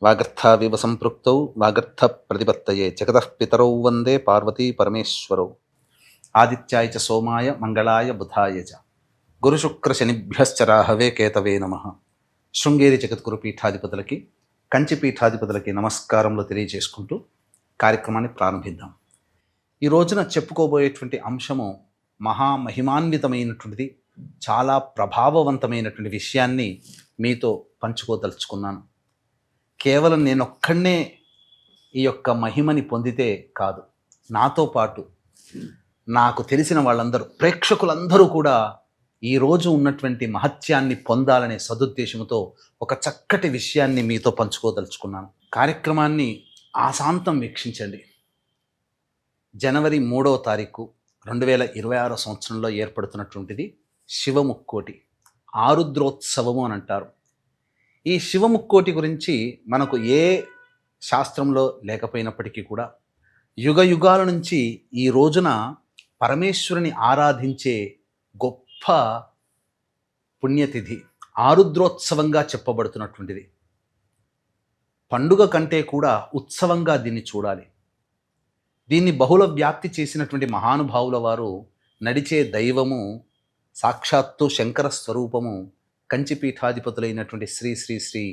వాగర్థావివ సంపృక్తౌ వాగర్థ ప్రతిపత్తయే జగతః పితరౌ వందే పార్వతీ పరమేశ్వరౌ. ఆదిత్యాయ చ సోమాయ మంగళాయ బుధాయ చ గురుశుక్ర శనిభ్యశ్చ రాహవే కేతవే నమః. శృంగేరి జగద్గురు పీఠాధిపతులకి, కంచి పీఠాధిపతులకి నమస్కారములు తెలియజేసుకుంటూ కార్యక్రమాన్ని ప్రారంభిద్దాం. ఈ రోజున చెప్పుకోబోయేటువంటి అంశము మహామహిమాన్వితమైనటువంటిది, చాలా ప్రభావవంతమైనటువంటి విషయాన్ని మీతో పంచుకోదలుచుకున్నాను. కేవలం నేనొక్కడే ఈ యొక్క మహిమని పొందితే కాదు, నాతో పాటు నాకు తెలిసిన వాళ్ళందరూ, ప్రేక్షకులందరూ కూడా ఈరోజు ఉన్నటువంటి మహత్యాన్ని పొందాలనే సదుద్దేశంతో ఒక చక్కటి విషయాన్ని మీతో పంచుకోదలుచుకున్నాను. కార్యక్రమాన్ని ఆశాంతం వీక్షించండి. జనవరి 3వ తారీఖు 2026 సంవత్సరంలో ఏర్పడుతున్నటువంటిది శివముక్కోటి ఆరుద్రోత్సవము అని అంటారు. ఈ శివముక్కోటి గురించి మనకు ఏ శాస్త్రంలో లేకపోయినప్పటికీ కూడా యుగ యుగాల నుంచి ఈ రోజున పరమేశ్వరుని ఆరాధించే గొప్ప పుణ్యతిథి ఆరుద్రోత్సవంగా చెప్పబడుతున్నటువంటిది. పండుగ కంటే కూడా ఉత్సవంగా దీన్ని చూడాలి. దీన్ని బహుళ వ్యాప్తి చేసినటువంటి మహానుభావుల వారు నడిచే దైవము సాక్షాత్తు శంకర స్వరూపము కంచిపీఠాధిపతులైనటువంటి శ్రీ శ్రీ శ్రీ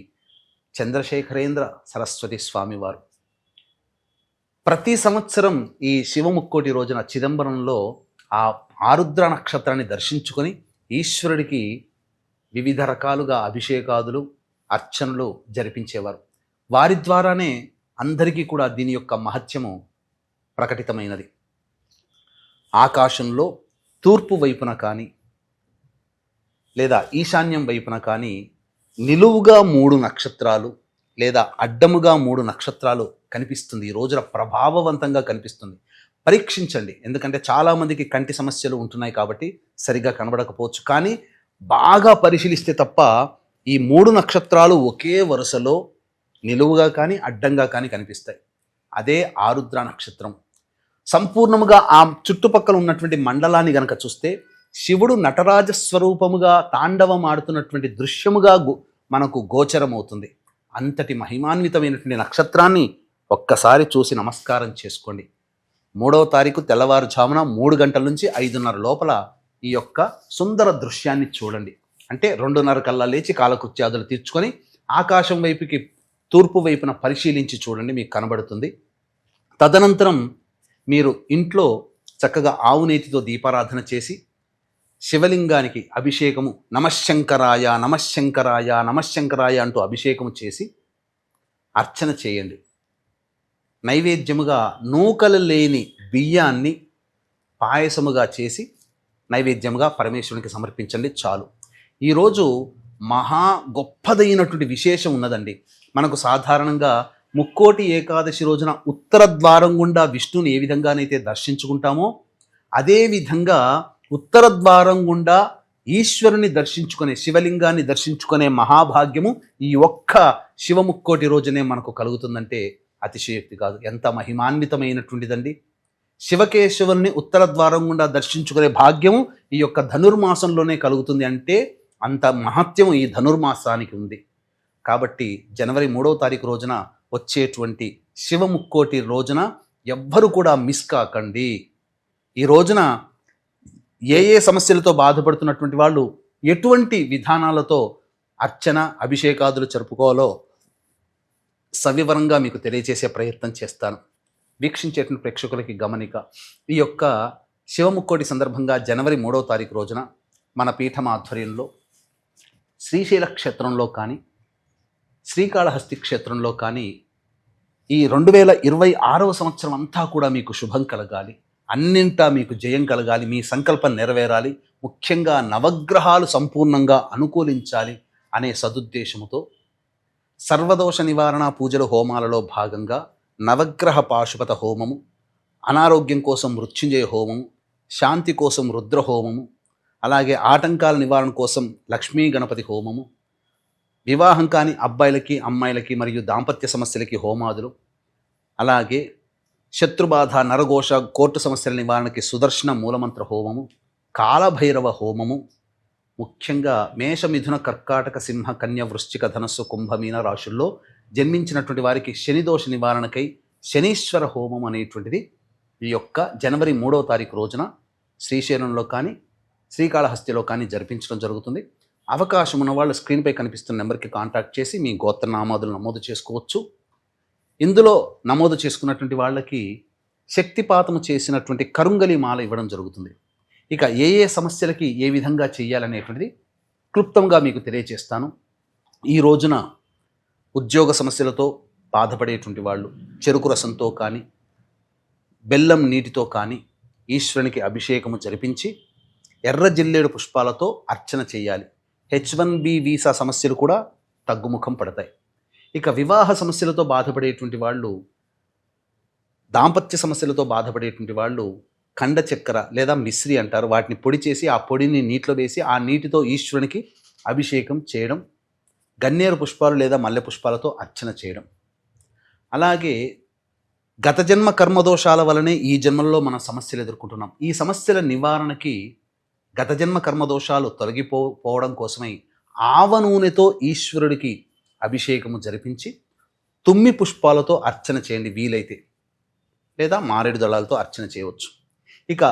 చంద్రశేఖరేంద్ర సరస్వతి స్వామివారు. ప్రతి సంవత్సరం ఈ శివముక్కోటి రోజున చిదంబరంలో ఆ ఆరుద్ర నక్షత్రాన్ని దర్శించుకొని ఈశ్వరుడికి వివిధ రకాలుగా అభిషేకాదులు, అర్చనలు జరిపించేవారు. వారి ద్వారానే అందరికీ కూడా దీని యొక్క మహత్యము ప్రకటితమైనది. ఆకాశంలో తూర్పు వైపున కానీ లేదా ఈశాన్యం వైపున కానీ నిలువుగా 3 నక్షత్రాలు లేదా అడ్డముగా 3 నక్షత్రాలు కనిపిస్తుంది. ఈ రోజున ప్రభావవంతంగా కనిపిస్తుంది. పరీక్షించండి. ఎందుకంటే చాలామందికి కంటి సమస్యలు ఉంటున్నాయి కాబట్టి సరిగా కనబడకపోవచ్చు. కానీ బాగా పరిశీలిస్తే తప్ప ఈ 3 నక్షత్రాలు ఒకే వరుసలో నిలువుగా కానీ అడ్డంగా కానీ కనిపిస్తాయి. అదే ఆరుద్ర నక్షత్రం. సంపూర్ణముగా ఆ చుట్టుపక్కల ఉన్నటువంటి మండలాన్ని గనక చూస్తే శివుడు నటరాజ స్వరూపముగా తాండవం ఆడుతున్నటువంటి దృశ్యముగా మనకు గోచరమవుతుంది. అంతటి మహిమాన్వితమైనటువంటి నక్షత్రాన్ని ఒక్కసారి చూసి నమస్కారం చేసుకోండి. 3వ తారీఖు తెల్లవారుజామున 3 గంటల నుంచి 5:30 లోపల ఈ యొక్క సుందర దృశ్యాన్ని చూడండి. అంటే 2:30 కల్లా లేచి కాలకృత్యాదులు తీర్చుకొని ఆకాశం వైపుకి తూర్పు వైపున పరిశీలించి చూడండి, మీకు కనబడుతుంది. తదనంతరం మీరు ఇంట్లో చక్కగా ఆవు నేతితో దీపారాధన చేసి శివలింగానికి అభిషేకము నమశ్శంకరాయ నమశ్శంకరాయ నమశ్శంకరాయ అంటూ అభిషేకము చేసి అర్చన చేయండి. నైవేద్యముగా నూకలు లేని బియ్యాన్ని పాయసముగా చేసి నైవేద్యముగా పరమేశ్వరునికి సమర్పించండి, చాలు. ఈరోజు మహా గొప్పదైనటువంటి విశేషం ఉన్నదండి. మనకు సాధారణంగా ముక్కోటి ఏకాదశి రోజున ఉత్తర ద్వారం గుండా విష్ణుని ఏ విధంగానైతే దర్శించుకుంటామో అదేవిధంగా ఉత్తర ద్వారం గుండా ఈశ్వరుని దర్శించుకునే, శివలింగాన్ని దర్శించుకునే మహాభాగ్యము ఈ ఒక్క శివముక్కోటి రోజునే మనకు కలుగుతుందంటే అతిశయోక్తి కాదు. ఎంత మహిమాన్వితమైనటువంటిదండి. శివకేశవుల్ని ఉత్తర ద్వారం గుండా దర్శించుకునే భాగ్యము ఈ యొక్క ధనుర్మాసంలోనే కలుగుతుంది అంటే అంత మహత్యం ఈ ధనుర్మాసానికి ఉంది. కాబట్టి జనవరి 3వ తారీఖు రోజున వచ్చేటువంటి శివముక్కోటి రోజున ఎవ్వరు కూడా మిస్ కాకండి. ఈ రోజున ఏ ఏ సమస్యలతో బాధపడుతున్నటువంటి వాళ్ళు ఎటువంటి విధానాలతో అర్చన అభిషేకాదులు జరుపుకోవాలో సవివరంగా మీకు తెలియజేసే ప్రయత్నం చేస్తాను. వీక్షించేటువంటి ప్రేక్షకులకి గమనిక, ఈ యొక్క శివముక్కోటి సందర్భంగా జనవరి 3వ తారీఖు రోజున మన పీఠం ఆధ్వర్యంలో శ్రీశైల క్షేత్రంలో కానీ శ్రీకాళహస్తి క్షేత్రంలో కానీ ఈ 2026వ సంవత్సరం అంతా కూడా మీకు శుభం కలగాలి, అన్నింటా మీకు జయం కలగాలి, మీ సంకల్పం నెరవేరాలి, ముఖ్యంగా నవగ్రహాలు సంపూర్ణంగా అనుకూలించాలి అనే సదుద్దేశముతో సర్వదోష నివారణ పూజల హోమాలలో భాగంగా నవగ్రహ పాశుపత హోమము, అనారోగ్యం కోసం మృత్యుంజయ హోమము, శాంతి కోసం రుద్ర హోమము, అలాగే ఆటంకాల నివారణ కోసం లక్ష్మీ గణపతి హోమము, వివాహం కాని అబ్బాయిలకి అమ్మాయిలకి మరియు దాంపత్య సమస్యలకి హోమాదులు, అలాగే శత్రుబాధ నరఘోష కోర్టు సమస్యల నివారణకి సుదర్శన మూలమంత్ర హోమము, కాలభైరవ హోమము, ముఖ్యంగా మేష మిథున కర్కాటక సింహ కన్య వృశ్చిక ధనస్సు కుంభమీన రాశుల్లో జన్మించినటువంటి వారికి శని దోష నివారణకై శనీశ్వర హోమం అనేటువంటిది ఈ యొక్క జనవరి 3వ తారీఖు రోజున శ్రీశైలంలో కానీ శ్రీకాళహస్తిలో కానీ జరిపించడం జరుగుతుంది. అవకాశం ఉన్న వాళ్ళు స్క్రీన్పై కనిపిస్తున్న నెంబర్కి కాంటాక్ట్ చేసి మీ గోత్రనామాదులు నమోదు చేసుకోవచ్చు. ఇందులో నమోదు చేసుకున్నటువంటి వాళ్ళకి శక్తిపాతము చేసినటువంటి కరుంగలి మాల ఇవ్వడం జరుగుతుంది. ఇక ఏ ఏ సమస్యలకి ఏ విధంగా చేయాలనేటువంటిది క్లుప్తంగా మీకు తెలియజేస్తాను. ఈ రోజున ఉద్యోగ సమస్యలతో బాధపడేటువంటి వాళ్ళు చెరుకు రసంతో కానీ బెల్లం నీటితో కానీ ఈశ్వరునికి అభిషేకము జరిపించి ఎర్ర జిల్లేడు పుష్పాలతో అర్చన చేయాలి. H1B వీసా సమస్యలు కూడా తగ్గుముఖం పడతాయి. ఇక వివాహ సమస్యలతో బాధపడేటువంటి వాళ్ళు, దాంపత్య సమస్యలతో బాధపడేటువంటి వాళ్ళు ఖండ చక్కెర లేదా మిశ్రి అంటారు, వాటిని పొడి చేసి ఆ పొడిని నీటిలో వేసి ఆ నీటితో ఈశ్వరునికి అభిషేకం చేయడం, గన్నేరు పుష్పాలు లేదా మల్లె పుష్పాలతో అర్చన చేయడం. అలాగే గత జన్మ కర్మదోషాల వలనే ఈ జన్మల్లో మనం సమస్యలు ఎదుర్కొంటున్నాం. ఈ సమస్యల నివారణకి గత జన్మ కర్మదోషాలు తొలగిపోవడం కోసమై ఆవ నూనెతో ఈశ్వరుడికి అభిషేకము జరిపించి తుమ్మి పుష్పాలతో అర్చన చేయండి వీలైతే, లేదా మారేడు దళాలతో అర్చన చేయవచ్చు. ఇక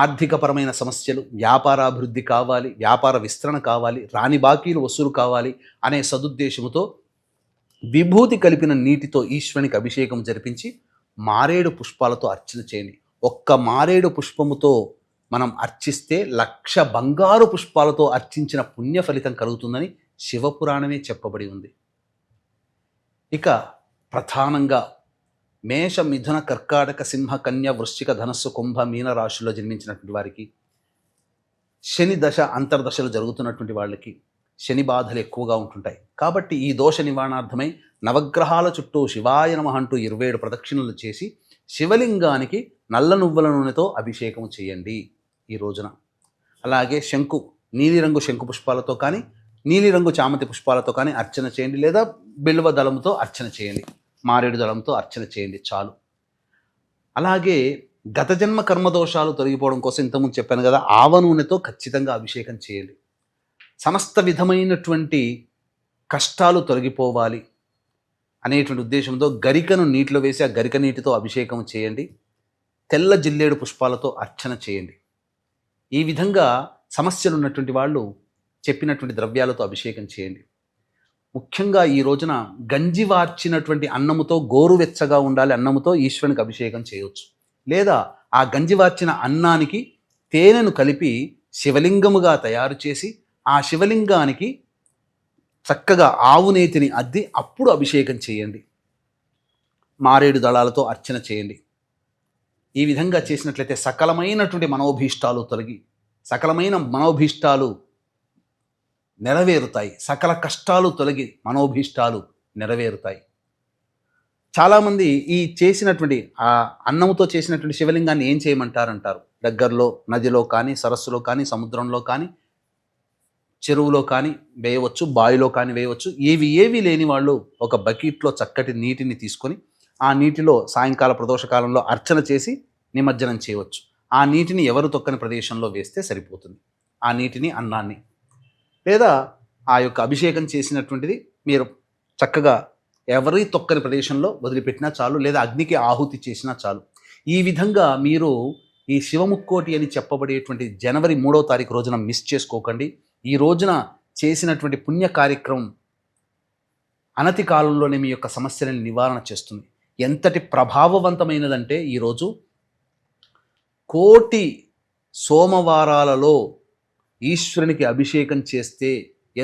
ఆర్థికపరమైన సమస్యలు, వ్యాపారాభివృద్ధి కావాలి, వ్యాపార విస్తరణ కావాలి, రాని బాకీలు వసూలు కావాలి అనే సదుద్దేశముతో విభూతి కలిపిన నీటితో ఈశ్వరునికి అభిషేకం జరిపించి మారేడు పుష్పాలతో అర్చన చేయండి. ఒక్క మారేడు పుష్పముతో మనం అర్చిస్తే 1,00,000 బంగారు పుష్పాలతో అర్చించిన పుణ్య ఫలితం కలుగుతుందని శివపురాణమే చెప్పబడి ఉంది. ఇక ప్రధానంగా మేష, మిథున, కర్కాటక, సింహ, కన్య, వృశ్చిక, ధనస్సు, కుంభ, మీన రాశుల్లో జన్మించినటువంటి వారికి శని దశ అంతర్దశలు జరుగుతున్నటువంటి వాళ్ళకి శని బాధలు ఎక్కువగా ఉంటుంటాయి. కాబట్టి ఈ దోష నివారణార్థమై నవగ్రహాల చుట్టూ శివాయ నమః అంటూ 27 ప్రదక్షిణలు చేసి శివలింగానికి నల్ల నువ్వుల నూనెతో అభిషేకం చేయండి ఈ రోజున. అలాగే నీలిరంగు శంకు పుష్పాలతో కానీ నీలిరంగు చామంతి పుష్పాలతో కానీ అర్చన చేయండి, లేదా బిల్వ దళంతో అర్చన చేయండి, మారేడు దళంతో అర్చన చేయండి చాలు. అలాగే గత జన్మ కర్మదోషాలు తొలగిపోవడం కోసం ఇంతకుముందు చెప్పాను కదా, ఆవ నూనెతో ఖచ్చితంగా అభిషేకం చేయండి. సమస్త విధమైనటువంటి కష్టాలు తొలగిపోవాలి అనేటువంటి ఉద్దేశంతో గరికను నీటిలో వేసి ఆ గరిక నీటితో అభిషేకం చేయండి. తెల్ల జిల్లేడు పుష్పాలతో అర్చన చేయండి. ఈ విధంగా సమస్యలు ఉన్నటువంటి వాళ్ళు చెప్పినటువంటి ద్రవ్యాలతో అభిషేకం చేయండి. ముఖ్యంగా ఈ రోజున గంజి వార్చినటువంటి అన్నముతో, గోరువెచ్చగా ఉండాలి అన్నముతో ఈశ్వరునికి అభిషేకం చేయవచ్చు. లేదా ఆ గంజి వార్చిన అన్నానికి తేనెను కలిపి శివలింగముగా తయారు చేసి ఆ శివలింగానికి చక్కగా ఆవు నేతిని అద్ది అప్పుడు అభిషేకం చేయండి. మారేడు దళాలతో అర్చన చేయండి. ఈ విధంగా చేసినట్లయితే సకలమైనటువంటి మనోభీష్టాలు తొలగి సకలమైన మనోభీష్టాలు నెరవేరుతాయి. సకల కష్టాలు తొలగి మనోభీష్టాలు నెరవేరుతాయి. చాలామంది ఈ చేసినటువంటి ఆ అన్నముతో చేసినటువంటి శివలింగాన్ని ఏం చేయమంటారంటారు. దగ్గరలో నదిలో కానీ, సరస్సులో కానీ, సముద్రంలో కానీ, చెరువులో కానీ వేయవచ్చు, బావిలో కానీ వేయవచ్చు. ఏవి లేని వాళ్ళు ఒక బకెట్లో చక్కటి నీటిని తీసుకొని ఆ నీటిలో సాయంకాల ప్రదోషకాలంలో అర్చన చేసి నిమజ్జనం చేయవచ్చు. ఆ నీటిని ఎవరు తొక్కని ప్రదేశంలో వేస్తే సరిపోతుంది. ఆ నీటిని, అన్నాన్ని, లేదా ఆ యొక్క అభిషేకం చేసినటువంటిది మీరు చక్కగా ఎవరి తొక్కని ప్రదేశంలో వదిలిపెట్టినా చాలు, లేదా అగ్నికి ఆహుతి చేసినా చాలు. ఈ విధంగా మీరు ఈ శివముక్కోటి అని చెప్పబడేటువంటి జనవరి 3వ తారీఖు రోజున మిస్ చేసుకోకండి. ఈ రోజున చేసినటువంటి పుణ్య కార్యక్రమం అనతి కాలంలోనే మీ యొక్క సమస్యలను నివారణ చేస్తుంది. ఎంతటి ప్రభావవంతమైనదంటే ఈరోజు 1,000,000 సోమవారాలలో ఈశ్వరునికి అభిషేకం చేస్తే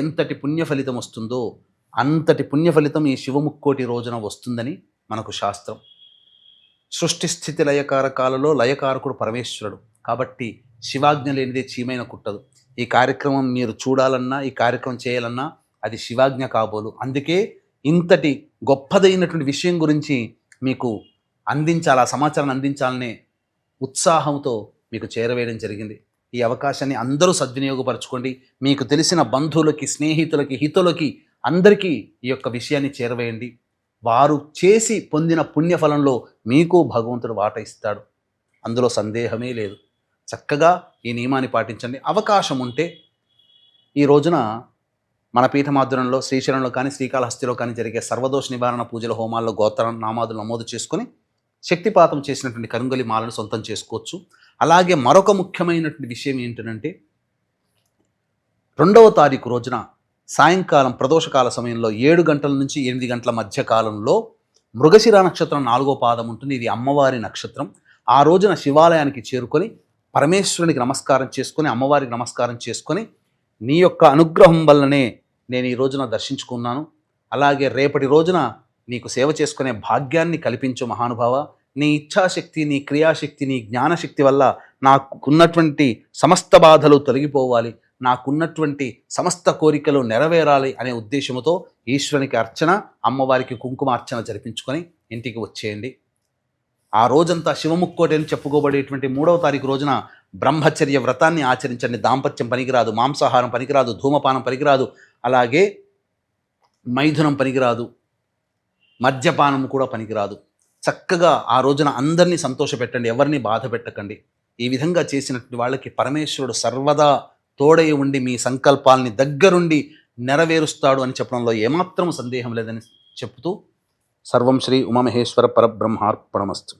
ఎంతటి పుణ్య ఫలితం వస్తుందో అంతటి పుణ్య ఫలితం ఈ శివముక్కోటి రోజున వస్తుందని మనకు శాస్త్రం. సృష్టి స్థితి లయకారకాలలో లయకారకుడు పరమేశ్వరుడు. కాబట్టి శివాజ్ఞ లేనిదే చీమైన కుట్టదు. ఈ కార్యక్రమం మీరు చూడాలన్నా, ఈ కార్యక్రమం చేయాలన్నా అది శివాజ్ఞ కాబోలు. అందుకే ఇంతటి గొప్పదైనటువంటి విషయం గురించి మీకు అందించాలి, ఆ సమాచారాన్ని అందించాలనే ఉత్సాహంతో మీకు చేరవేయడం జరిగింది. ఈ అవకాశాన్ని అందరూ సద్వినియోగపరచుకోండి. మీకు తెలిసిన బంధువులకి, స్నేహితులకి, హితులకి అందరికీ ఈ యొక్క విషయాన్ని చేరవేయండి. వారు చేసి పొందిన పుణ్యఫలంలో మీకు భగవంతుడు వాట ఇస్తాడు, అందులో సందేహమే లేదు. చక్కగా ఈ నియమాన్ని పాటించండి. అవకాశం ఉంటే ఈ రోజున మన పీఠమాధ్వర్యంలో శ్రీశైలంలో కానీ శ్రీకాళహస్తిలో కానీ జరిగే సర్వదోష నివారణ పూజల హోమాల్లో గోత్ర నామాదులు నమోదు చేసుకొని శక్తిపాతం చేసినటువంటి కరుంగలి మాలను సొంతం చేసుకోవచ్చు. అలాగే మరొక ముఖ్యమైనటువంటి విషయం ఏంటంటే 2వ తారీఖు రోజున సాయంకాలం ప్రదోషకాల సమయంలో 7 గంటల నుంచి 8 గంటల మధ్య కాలంలో మృగశిర నక్షత్రం 4వ పాదం ఉంటుంది. ఇది అమ్మవారి నక్షత్రం. ఆ రోజున శివాలయానికి చేరుకొని పరమేశ్వరునికి నమస్కారం చేసుకొని అమ్మవారికి నమస్కారం చేసుకొని నీ యొక్క అనుగ్రహం వల్లనే నేను ఈ రోజున దర్శించుకున్నాను, అలాగే రేపటి రోజున నీకు సేవ చేసుకునే భాగ్యాన్ని కల్పించు మహానుభావ, నీ ఇచ్ఛాశక్తి, నీ క్రియాశక్తి, నీ జ్ఞానశక్తి వల్ల నాకున్నటువంటి సమస్త బాధలు తొలగిపోవాలి, నాకున్నటువంటి సమస్త కోరికలు నెరవేరాలి అనే ఉద్దేశంతో ఈశ్వరునికి అర్చన, అమ్మవారికి కుంకుమ అర్చన జరిపించుకొని ఇంటికి వచ్చేయండి. ఆ రోజంతా శివముక్కోటి అని చెప్పుకోబడేటువంటి 3వ తారీఖు రోజున బ్రహ్మచర్య వ్రతాన్ని ఆచరించండి. దాంపత్యం పనికిరాదు, మాంసాహారం పనికిరాదు, ధూమపానం పనికిరాదు, అలాగే మైథునం పనికిరాదు, మద్యపానం కూడా పనికిరాదు. చక్కగా ఆ రోజున అందరినీ సంతోషపెట్టండి, ఎవరిని బాధ పెట్టకండి. ఈ విధంగా చేసినటువంటి వాళ్ళకి పరమేశ్వరుడు సర్వదా తోడై ఉండి మీ సంకల్పాలని దగ్గరుండి నెరవేరుస్తాడు అని చెప్పడంలో ఏమాత్రం సందేహం లేదని చెప్తూ సర్వం శ్రీ ఉమామహేశ్వర పరబ్రహ్మార్పణమస్తు.